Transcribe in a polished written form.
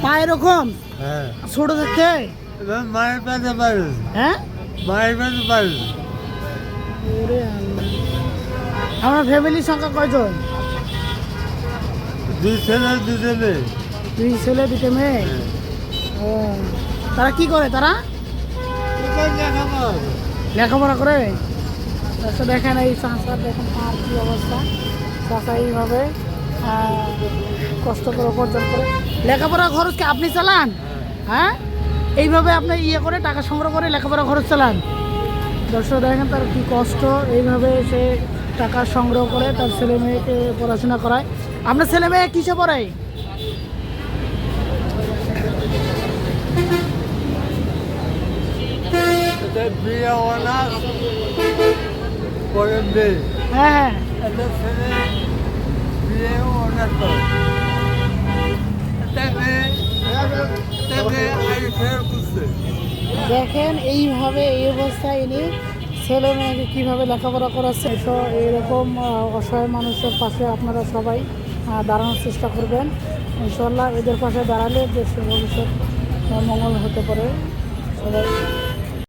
পা এরকম হ্যাঁ ছোট থাকতে? এবার মায়ের পেতে পারে, হ্যাঁ মায়ের পেতে পারে। ওরে আল্লাহ। আমার ফ্যামিলির সংখ্যা কয়জন? 2 ছেলে 2 মেয়ে। 2 ছেলে 2 মেয়ে। ও, তারা কি করে? তারা কোথায় দেখাবো? লেখাপড়া করে। আচ্ছা, দেখেন এই চাষার, দেখেন তার কি অবস্থা। চাষা এইভাবে কষ্ট করে উপার্জন করে লেখাপড়া খরচ কি আপনি চালান? হ্যাঁ, এইভাবে আপনি ইয়ে করে টাকা সংগ্রহ করে লেখাপড়া খরচ চালান। দর্শক দেখেন তার কি কষ্ট, এইভাবে সে টাকা সংগ্রহ করে তার ছেলে মেয়েকে পড়াশোনা করায়। আপনার ছেলে মেয়ে কিসে পড়ে? এটা বিয়ে অনার্স পরে মেয়ে, হ্যাঁ হ্যাঁ, এটা ছেলে বিয়ে অনার্স করে। এটা মেয়ে, এটা মেয়ে আগে ফের করছে। দেখেন এইভাবে এই অবস্থায় ইনি ছেলে মেয়েকে কীভাবে লেখাপড়া করাচ্ছে। তো এরকম অসহায় মানুষের পাশে আপনারা সবাই দাঁড়ানোর চেষ্টা করবেন। ইনশাল্লাহ এদের পাশে দাঁড়ালে দেশের ভবিষ্যৎ মঙ্গল হতে পারে। সবাই